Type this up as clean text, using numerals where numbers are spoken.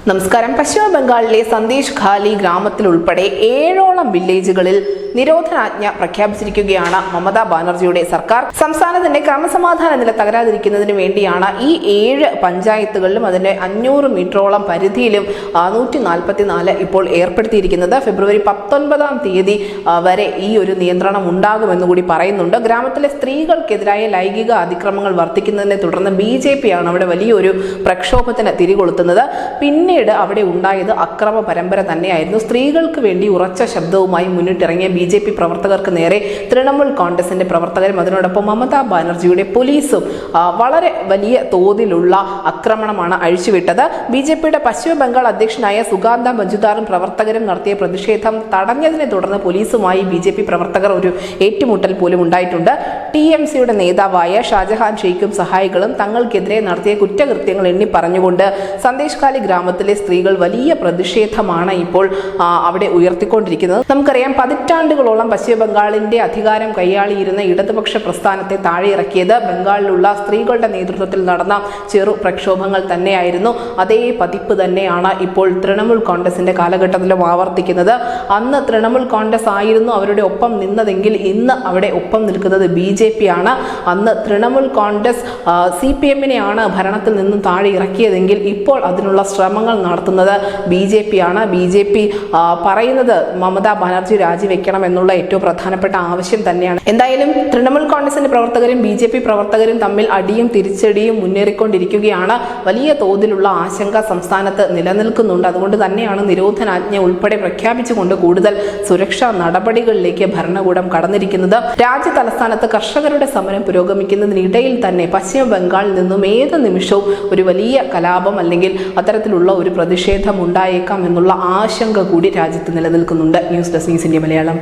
നമസ്കാരം. പശ്ചിമ ബംഗാളിലെ സന്ദേശ് ഖാലി ഗ്രാമത്തിൽ ഉൾപ്പെടെ 7ഓളം വില്ലേജുകളിൽ നിരോധനാജ്ഞ പ്രഖ്യാപിച്ചിരിക്കുകയാണ് മമതാ ബാനർജിയുടെ സർക്കാർ. സംസ്ഥാനത്തിന്റെ ക്രമസമാധാന നില തകരാതിരിക്കുന്നതിന് വേണ്ടിയാണ് ഈ 7 പഞ്ചായത്തുകളിലും അതിന്റെ 500 മീറ്ററോളം പരിധിയിലും 144 ഇപ്പോൾ ഏർപ്പെടുത്തിയിരിക്കുന്നത്. ഫെബ്രുവരി 19-ാം തീയതി വരെ ഈ ഒരു നിയന്ത്രണം ഉണ്ടാകുമെന്നുകൂടി പറയുന്നുണ്ട്. ഗ്രാമത്തിലെ സ്ത്രീകൾക്കെതിരായ ലൈംഗിക അതിക്രമങ്ങൾ വർദ്ധിക്കുന്നതിനെ തുടർന്ന് BJP ആണ് അവിടെ വലിയൊരു പ്രക്ഷോഭത്തിന് തിരികൊളുത്തുന്നത്. പിന്നീട് അവിടെ ഉണ്ടായത് അക്രമ പരമ്പര തന്നെയായിരുന്നു. സ്ത്രീകൾക്ക് വേണ്ടി ഉറച്ച ശബ്ദവുമായി മുന്നിട്ടിറങ്ങിയ BJP പ്രവർത്തകർക്ക് നേരെ തൃണമൂൽ കോൺഗ്രസിന്റെ പ്രവർത്തകരും അതിനോടൊപ്പം മമതാ ബാനർജിയുടെ പോലീസും വളരെ വലിയ തോതിലുള്ള ആക്രമണമാണ് അഴിച്ചുവിട്ടത്. BJPയുടെ പശ്ചിമ ബംഗാൾ അധ്യക്ഷനായ സുഗാന്ത മജുദാറും പ്രവർത്തകരും നടത്തിയ പ്രതിഷേധം തടഞ്ഞതിനെ തുടർന്ന് പോലീസുമായി BJP പ്രവർത്തകർ ഒരു ഏറ്റുമുട്ടൽ പോലും ഉണ്ടായിട്ടുണ്ട്. TMCയുടെ നേതാവായ ഷാജഹാൻ ഷെയ്ഖും സഹായികളും തങ്ങൾക്കെതിരെ നടത്തിയ കുറ്റകൃത്യങ്ങൾ എണ്ണി പറഞ്ഞുകൊണ്ട് സന്ദേശ് ഖാലി ഗ്രാമത്തിലെ സ്ത്രീകൾ വലിയ പ്രതിഷേധമാണ് ഇപ്പോൾ അവിടെ ഉയർത്തിക്കൊണ്ടിരിക്കുന്നത്. നമുക്കറിയാം, പതിറ്റാണ്ടുകളോളം പശ്ചിമ ബംഗാളിന്റെ അധികാരം കൈയാളിയിരുന്ന ഇടതുപക്ഷ പ്രസ്ഥാനത്തെ താഴെയിറക്കിയത് ബംഗാളിലുള്ള സ്ത്രീകളുടെ നേതൃത്വത്തിൽ നടന്ന ചെറു പ്രക്ഷോഭങ്ങൾ തന്നെയായിരുന്നു. അതേ പതിപ്പ് തന്നെയാണ് ഇപ്പോൾ തൃണമൂൽ കോൺഗ്രസിന്റെ കാലഘട്ടത്തിലും ആവർത്തിക്കുന്നത്. അന്ന് തൃണമൂൽ കോൺഗ്രസ് ആയിരുന്നു അവരുടെ ഒപ്പം നിന്നതെങ്കിൽ ഇന്ന് അവിടെ ഒപ്പം നിൽക്കുന്നത് BJP ആണ്. അന്ന് തൃണമൂൽ കോൺഗ്രസ് CPM-നെയാണ് ഭരണത്തിൽ നിന്നും താഴെ ഇറക്കിയതെങ്കിൽ ഇപ്പോൾ അതിനുള്ള ശ്രമങ്ങൾ നടത്തുന്നത് BJP ആണ്. BJP പറയുന്നത് മമതാ ബാനർജി രാജിവെക്കണം എന്നുള്ള ഏറ്റവും പ്രധാനപ്പെട്ട ആവശ്യം തന്നെയാണ്. എന്തായാലും തൃണമൂൽ കോൺഗ്രസിന്റെ പ്രവർത്തകരും BJP പ്രവർത്തകരും തമ്മിൽ അടിയും തിരിച്ചടിയും മുന്നേറിക്കൊണ്ടിരിക്കുകയാണ്. വലിയ തോതിലുള്ള ആശങ്ക സംസ്ഥാനത്ത് നിലനിൽക്കുന്നുണ്ട്. അതുകൊണ്ട് തന്നെയാണ് നിരോധനാജ്ഞ ഉൾപ്പെടെ പ്രഖ്യാപിച്ചുകൊണ്ട് കൂടുതൽ സുരക്ഷാ നടപടികളിലേക്ക് ഭരണകൂടം കടന്നിരിക്കുന്നത്. രാജ്യ തലസ്ഥാനത്ത് കർഷകരുടെ സമരം പുരോഗമിക്കുന്നതിനിടയിൽ തന്നെ പശ്ചിമ ബംഗാളിൽ നിന്നും ഏത് നിമിഷവും ഒരു വലിയ കലാപം അല്ലെങ്കിൽ അത്തരത്തിലുള്ള ഒരു പ്രതിഷേധം ഉണ്ടായേക്കാം എന്നുള്ള ആശങ്ക കൂടി രാജ്യത്ത് നിലനിൽക്കുന്നുണ്ട്. News desk news India Malayalam.